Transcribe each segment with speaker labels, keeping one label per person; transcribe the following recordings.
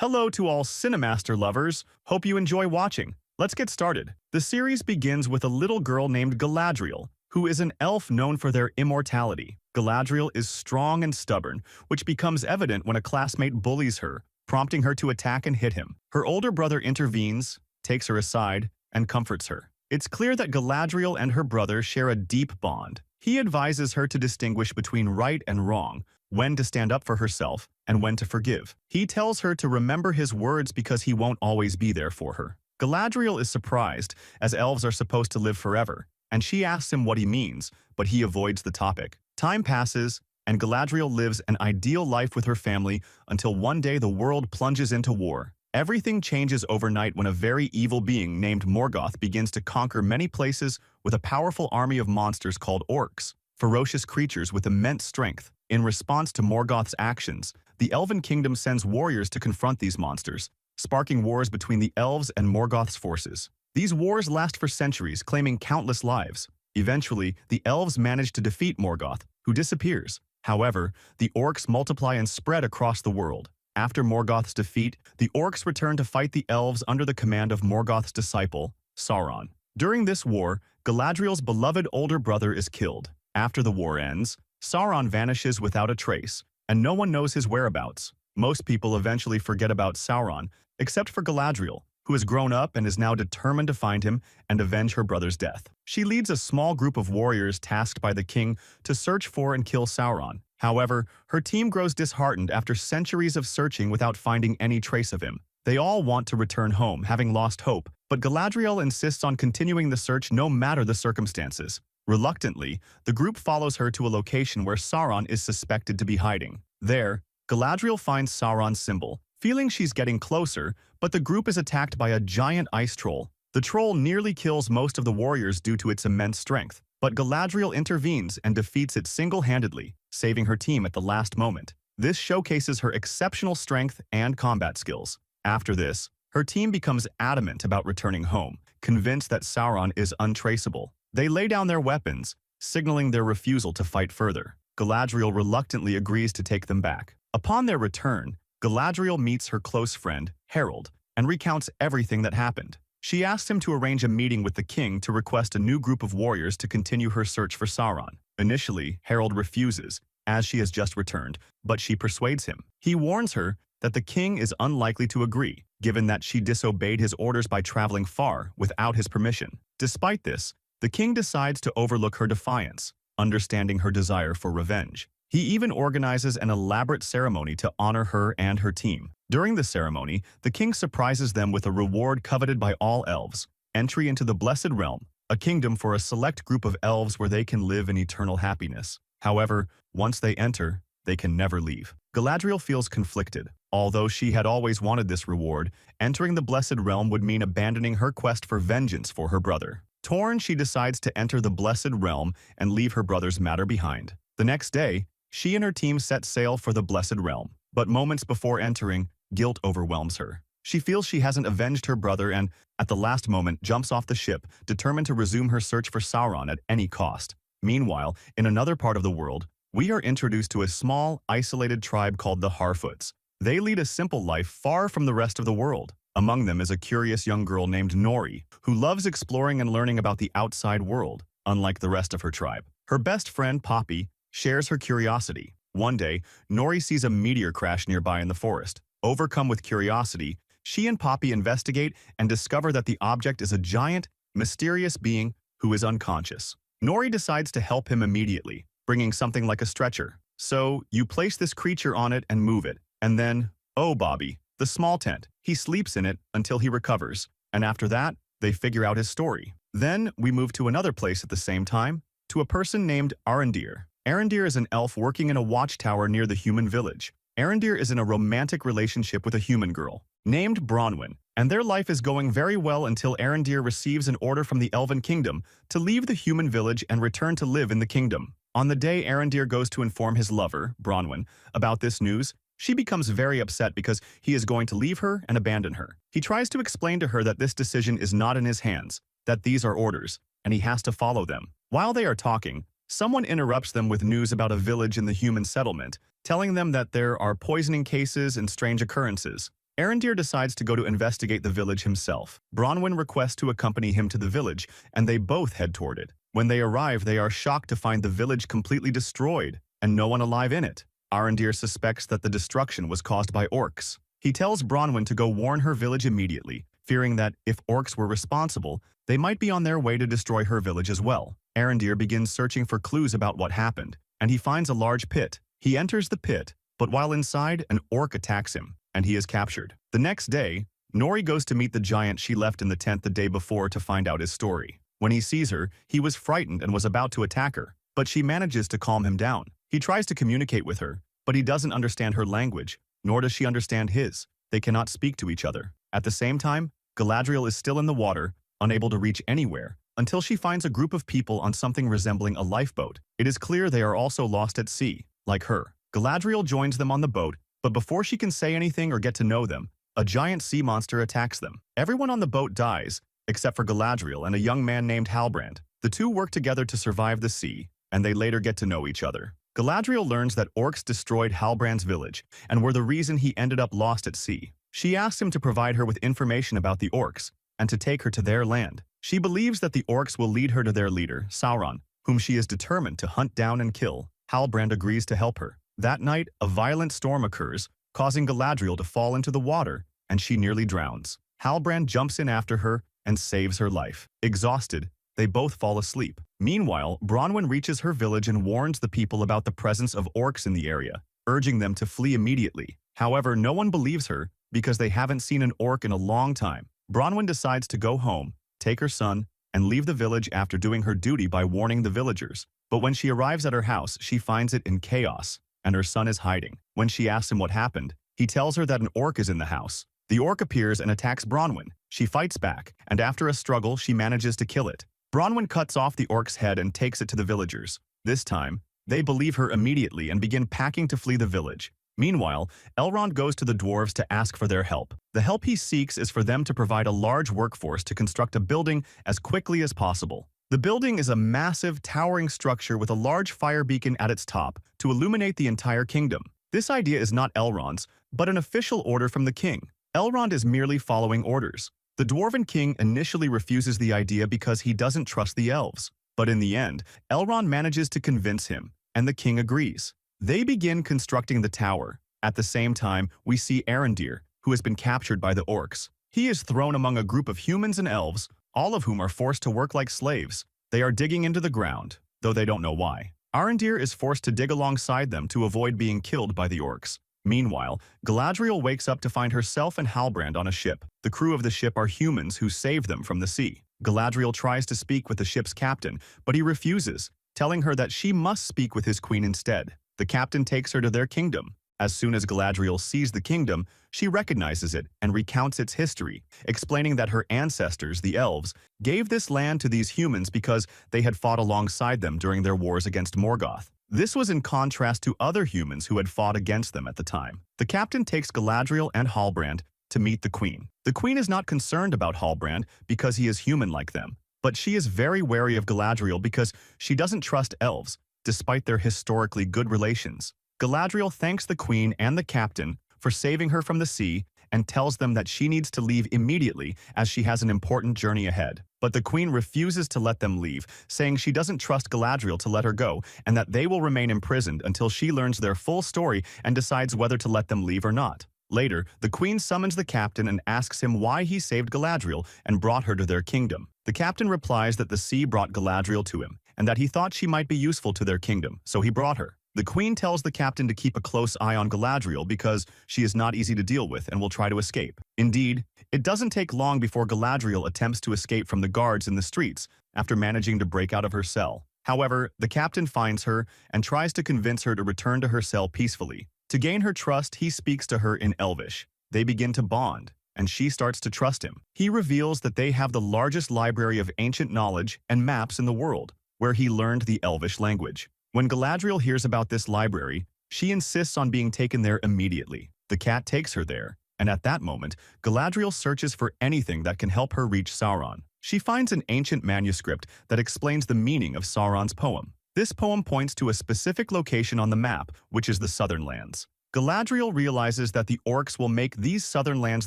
Speaker 1: Hello to all Cinemaster lovers. Hope you enjoy watching. Let's get started. The series begins with a little girl named Galadriel, who is an elf known for their immortality. Galadriel is strong and stubborn, which becomes evident when a classmate bullies her, prompting her to attack and hit him. Her older brother intervenes, takes her aside, and comforts her. It's clear that Galadriel and her brother share a deep bond. He advises her to distinguish between right and wrong, when to stand up for herself, and when to forgive. He tells her to remember his words because he won't always be there for her. Galadriel is surprised, as elves are supposed to live forever, and she asks him what he means, but he avoids the topic. Time passes, and Galadriel lives an ideal life with her family until one day the world plunges into war. Everything changes overnight when a very evil being named Morgoth begins to conquer many places with a powerful army of monsters called orcs, ferocious creatures with immense strength. In response to Morgoth's actions, the Elven Kingdom sends warriors to confront these monsters, sparking wars between the elves and Morgoth's forces. These wars last for centuries, claiming countless lives. Eventually, the elves manage to defeat Morgoth, who disappears. However, the orcs multiply and spread across the world. After Morgoth's defeat, the orcs return to fight the elves under the command of Morgoth's disciple, Sauron. During this war, Galadriel's beloved older brother is killed. After the war ends, Sauron vanishes without a trace, and no one knows his whereabouts. Most people eventually forget about Sauron, except for Galadriel, who has grown up and is now determined to find him and avenge her brother's death. She leads a small group of warriors tasked by the king to search for and kill Sauron. However, her team grows disheartened after centuries of searching without finding any trace of him. They all want to return home, having lost hope, but Galadriel insists on continuing the search no matter the circumstances. Reluctantly, the group follows her to a location where Sauron is suspected to be hiding. There, Galadriel finds Sauron's symbol, feeling she's getting closer, but the group is attacked by a giant ice troll. The troll nearly kills most of the warriors due to its immense strength, but Galadriel intervenes and defeats it single-handedly, saving her team at the last moment. This showcases her exceptional strength and combat skills. After this, her team becomes adamant about returning home, convinced that Sauron is untraceable. They lay down their weapons, signaling their refusal to fight further. Galadriel reluctantly agrees to take them back. Upon their return, Galadriel meets her close friend, Harold, and recounts everything that happened. She asks him to arrange a meeting with the king to request a new group of warriors to continue her search for Sauron. Initially, Harold refuses, as she has just returned, but she persuades him. He warns her that the king is unlikely to agree, given that she disobeyed his orders by traveling far without his permission. Despite this, the king decides to overlook her defiance, understanding her desire for revenge. He even organizes an elaborate ceremony to honor her and her team. During the ceremony, the king surprises them with a reward coveted by all elves: entry into the Blessed Realm, a kingdom for a select group of elves where they can live in eternal happiness. However, once they enter, they can never leave. Galadriel feels conflicted. Although she had always wanted this reward, entering the Blessed Realm would mean abandoning her quest for vengeance for her brother. Torn, she decides to enter the Blessed Realm and leave her brother's matter behind. The next day, she and her team set sail for the Blessed Realm. But moments before entering, guilt overwhelms her. She feels she hasn't avenged her brother and, at the last moment, jumps off the ship, determined to resume her search for Sauron at any cost. Meanwhile, in another part of the world, we are introduced to a small, isolated tribe called the Harfoots. They lead a simple life far from the rest of the world. Among them is a curious young girl named Nori, who loves exploring and learning about the outside world, unlike the rest of her tribe. Her best friend, Poppy, shares her curiosity. One day, Nori sees a meteor crash nearby in the forest. Overcome with curiosity, she and Poppy investigate and discover that the object is a giant, mysterious being who is unconscious. Nori decides to help him immediately, bringing something like a stretcher. So, you place this creature on it and move it, and then, oh Bobby, the small tent. He sleeps in it until he recovers, and after that, they figure out his story. Then, we move to another place at the same time, to a person named Arondir. Arondir is an elf working in a watchtower near the human village. Arondir is in a romantic relationship with a human girl named Bronwyn, and their life is going very well until Arondir receives an order from the Elven Kingdom to leave the human village and return to live in the kingdom. On the day Arondir goes to inform his lover, Bronwyn, about this news, she becomes very upset because he is going to leave her and abandon her. He tries to explain to her that this decision is not in his hands, that these are orders, and he has to follow them. While they are talking, someone interrupts them with news about a village in the human settlement, telling them that there are poisoning cases and strange occurrences. Arondir decides to go to investigate the village himself. Bronwyn requests to accompany him to the village, and they both head toward it. When they arrive, they are shocked to find the village completely destroyed, and no one alive in it. Arondir suspects that the destruction was caused by orcs. He tells Bronwyn to go warn her village immediately, fearing that if orcs were responsible, they might be on their way to destroy her village as well. Arondir begins searching for clues about what happened, and he finds a large pit. He enters the pit, but while inside, an orc attacks him, and he is captured. The next day, Nori goes to meet the giant she left in the tent the day before to find out his story. When he sees her, he was frightened and was about to attack her, but she manages to calm him down. He tries to communicate with her, but he doesn't understand her language, nor does she understand his. They cannot speak to each other. At the same time, Galadriel is still in the water, unable to reach anywhere, until she finds a group of people on something resembling a lifeboat. It is clear they are also lost at sea, like her. Galadriel joins them on the boat, but before she can say anything or get to know them, a giant sea monster attacks them. Everyone on the boat dies, except for Galadriel and a young man named Halbrand. The two work together to survive the sea, and they later get to know each other. Galadriel learns that orcs destroyed Halbrand's village and were the reason he ended up lost at sea. She asks him to provide her with information about the orcs and to take her to their land. She believes that the orcs will lead her to their leader, Sauron, whom she is determined to hunt down and kill. Halbrand agrees to help her. That night, a violent storm occurs, causing Galadriel to fall into the water, and she nearly drowns. Halbrand jumps in after her and saves her life. Exhausted, they both fall asleep. Meanwhile, Bronwyn reaches her village and warns the people about the presence of orcs in the area, urging them to flee immediately. However, no one believes her because they haven't seen an orc in a long time. Bronwyn decides to go home, take her son, and leave the village after doing her duty by warning the villagers. But when she arrives at her house, she finds it in chaos, and her son is hiding. When she asks him what happened, he tells her that an orc is in the house. The orc appears and attacks Bronwyn. She fights back, and after a struggle, she manages to kill it. Bronwyn cuts off the orc's head and takes it to the villagers. This time, they believe her immediately and begin packing to flee the village. Meanwhile, Elrond goes to the dwarves to ask for their help. The help he seeks is for them to provide a large workforce to construct a building as quickly as possible. The building is a massive, towering structure with a large fire beacon at its top to illuminate the entire kingdom. This idea is not Elrond's, but an official order from the king. Elrond is merely following orders. The Dwarven King initially refuses the idea because he doesn't trust the elves. But in the end, Elrond manages to convince him, and the king agrees. They begin constructing the tower. At the same time, we see Arondir, who has been captured by the orcs. He is thrown among a group of humans and elves, all of whom are forced to work like slaves. They are digging into the ground, though they don't know why. Arondir is forced to dig alongside them to avoid being killed by the orcs. Meanwhile, Galadriel wakes up to find herself and Halbrand on a ship. The crew of the ship are humans who saved them from the sea. Galadriel tries to speak with the ship's captain, but he refuses, telling her that she must speak with his queen instead. The captain takes her to their kingdom. As soon as Galadriel sees the kingdom, she recognizes it and recounts its history, explaining that her ancestors, the elves, gave this land to these humans because they had fought alongside them during their wars against Morgoth. This was in contrast to other humans who had fought against them at the time. The captain takes Galadriel and Halbrand to meet the queen. The queen is not concerned about Halbrand because he is human like them, but she is very wary of Galadriel because she doesn't trust elves, despite their historically good relations. Galadriel thanks the queen and the captain for saving her from the sea and tells them that she needs to leave immediately as she has an important journey ahead. But the queen refuses to let them leave, saying she doesn't trust Galadriel to let her go and that they will remain imprisoned until she learns their full story and decides whether to let them leave or not. Later, the queen summons the captain and asks him why he saved Galadriel and brought her to their kingdom. The captain replies that the sea brought Galadriel to him and that he thought she might be useful to their kingdom, so he brought her. The queen tells the captain to keep a close eye on Galadriel because she is not easy to deal with and will try to escape. Indeed, it doesn't take long before Galadriel attempts to escape from the guards in the streets after managing to break out of her cell. However, the captain finds her and tries to convince her to return to her cell peacefully. To gain her trust, he speaks to her in Elvish. They begin to bond, and she starts to trust him. He reveals that they have the largest library of ancient knowledge and maps in the world, where he learned the Elvish language. When Galadriel hears about this library, she insists on being taken there immediately. The cat takes her there, and at that moment, Galadriel searches for anything that can help her reach Sauron. She finds an ancient manuscript that explains the meaning of Sauron's poem. This poem points to a specific location on the map, which is the Southern Lands. Galadriel realizes that the orcs will make these southern lands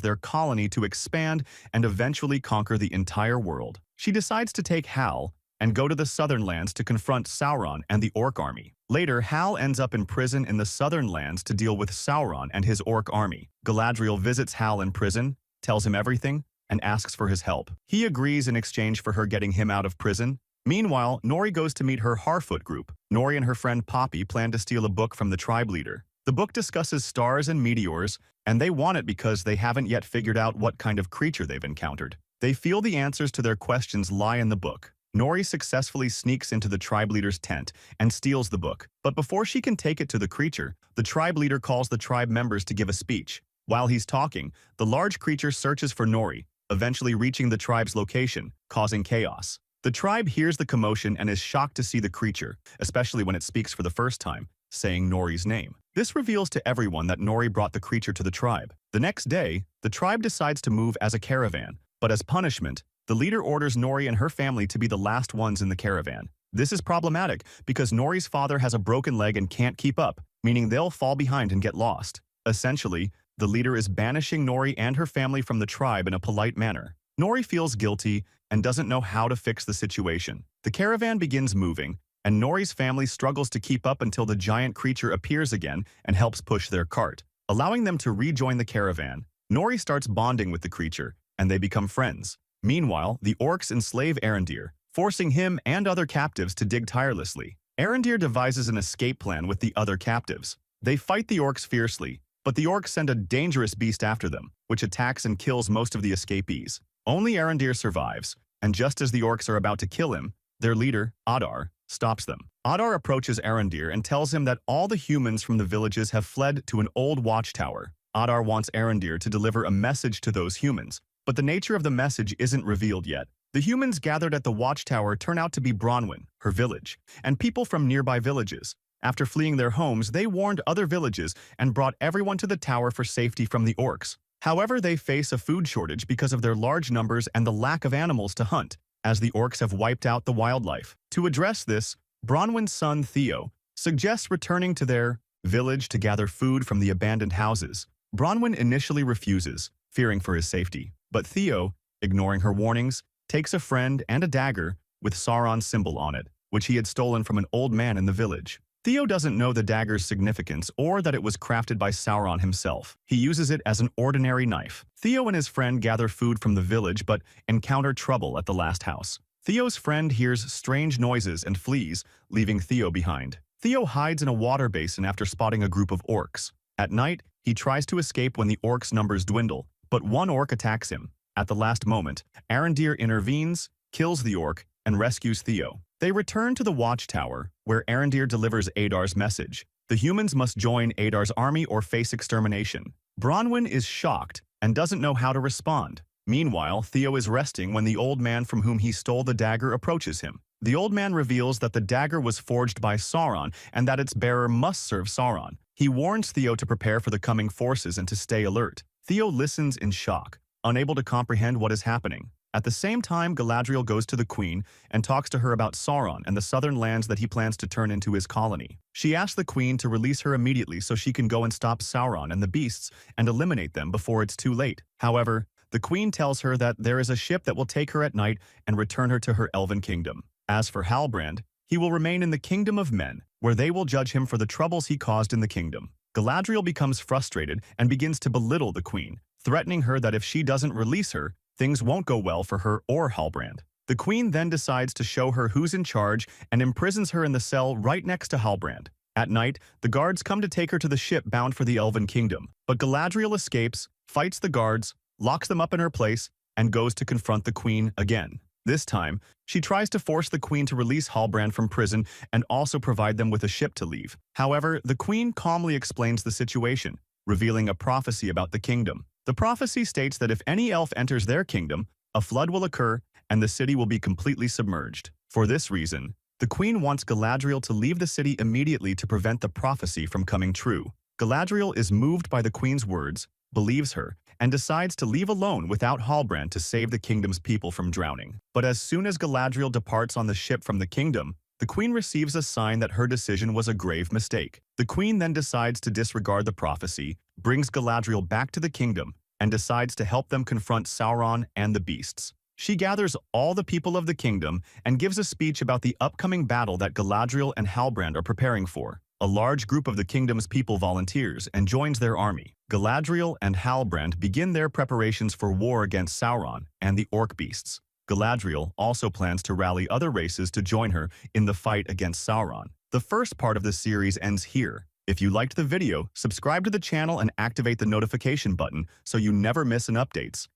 Speaker 1: their colony to expand and eventually conquer the entire world. She decides to take Hal and go to the southern lands to confront Sauron and the orc army. Later, Hal ends up in prison in the southern lands to deal with Sauron and his orc army. Galadriel visits Hal in prison, tells him everything, and asks for his help. He agrees in exchange for her getting him out of prison. Meanwhile, Nori goes to meet her Harfoot group. Nori and her friend Poppy plan to steal a book from the tribe leader. The book discusses stars and meteors, and they want it because they haven't yet figured out what kind of creature they've encountered. They feel the answers to their questions lie in the book. Nori successfully sneaks into the tribe leader's tent and steals the book. But before she can take it to the creature, the tribe leader calls the tribe members to give a speech. While he's talking, the large creature searches for Nori, eventually reaching the tribe's location, causing chaos. The tribe hears the commotion and is shocked to see the creature, especially when it speaks for the first time, saying Nori's name. This reveals to everyone that Nori brought the creature to the tribe. The next day, the tribe decides to move as a caravan, but as punishment, the leader orders Nori and her family to be the last ones in the caravan. This is problematic because Nori's father has a broken leg and can't keep up, meaning they'll fall behind and get lost. Essentially, the leader is banishing Nori and her family from the tribe in a polite manner. Nori feels guilty and doesn't know how to fix the situation. The caravan begins moving, and Nori's family struggles to keep up until the giant creature appears again and helps push their cart, allowing them to rejoin the caravan. Nori starts bonding with the creature, and they become friends. Meanwhile, the orcs enslave Arondir, forcing him and other captives to dig tirelessly. Arondir devises an escape plan with the other captives. They fight the orcs fiercely, but the orcs send a dangerous beast after them, which attacks and kills most of the escapees. Only Arondir survives, and just as the orcs are about to kill him, their leader, Adar, stops them. Adar approaches Arondir and tells him that all the humans from the villages have fled to an old watchtower. Adar wants Arondir to deliver a message to those humans, but the nature of the message isn't revealed yet. The humans gathered at the watchtower turn out to be Bronwyn, her village, and people from nearby villages. After fleeing their homes, they warned other villages and brought everyone to the tower for safety from the orcs. However, they face a food shortage because of their large numbers and the lack of animals to hunt, as the orcs have wiped out the wildlife. To address this, Bronwyn's son Theo suggests returning to their village to gather food from the abandoned houses. Bronwyn initially refuses, fearing for his safety, but Theo, ignoring her warnings, takes a friend and a dagger with Sauron's symbol on it, which he had stolen from an old man in the village. Theo doesn't know the dagger's significance or that it was crafted by Sauron himself. He uses it as an ordinary knife. Theo and his friend gather food from the village but encounter trouble at the last house. Theo's friend hears strange noises and flees, leaving Theo behind. Theo hides in a water basin after spotting a group of orcs. At night, he tries to escape when the orcs' numbers dwindle, but one orc attacks him. At the last moment, Arondir intervenes, kills the orc, and rescues Theo. They return to the watchtower, where Arondir delivers Adar's message. The humans must join Adar's army or face extermination. Bronwyn is shocked and doesn't know how to respond. Meanwhile, Theo is resting when the old man from whom he stole the dagger approaches him. The old man reveals that the dagger was forged by Sauron and that its bearer must serve Sauron. He warns Theo to prepare for the coming forces and to stay alert. Theo listens in shock, unable to comprehend what is happening. At the same time, Galadriel goes to the Queen and talks to her about Sauron and the southern lands that he plans to turn into his colony. She asks the Queen to release her immediately so she can go and stop Sauron and the beasts and eliminate them before it's too late. However, the Queen tells her that there is a ship that will take her at night and return her to her elven kingdom. As for Halbrand, he will remain in the kingdom of men, where they will judge him for the troubles he caused in the kingdom. Galadriel becomes frustrated and begins to belittle the Queen, threatening her that if she doesn't release her, things won't go well for her or Halbrand. The Queen then decides to show her who's in charge and imprisons her in the cell right next to Halbrand. At night, the guards come to take her to the ship bound for the Elven Kingdom, but Galadriel escapes, fights the guards, locks them up in her place, and goes to confront the Queen again. This time, she tries to force the Queen to release Halbrand from prison and also provide them with a ship to leave. However, the Queen calmly explains the situation, revealing a prophecy about the kingdom. The prophecy states that if any elf enters their kingdom, a flood will occur and the city will be completely submerged. For this reason, the Queen wants Galadriel to leave the city immediately to prevent the prophecy from coming true. Galadriel is moved by the Queen's words, believes her, and decides to leave alone without Halbrand to save the kingdom's people from drowning. But as soon as Galadriel departs on the ship from the kingdom, The queen receives a sign that her decision was a grave mistake. The queen then decides to disregard the prophecy, brings Galadriel back to the kingdom, and decides to help them confront Sauron and the beasts. She gathers all the people of the kingdom and gives a speech about the upcoming battle that Galadriel and Halbrand are preparing for. A large group of the kingdom's people volunteers and joins their army. Galadriel and Halbrand begin their preparations for war against Sauron and the orc beasts. Galadriel also plans to rally other races to join her in the fight against Sauron. The first part of the series ends here. If you liked the video, subscribe to the channel and activate the notification button so you never miss an updates.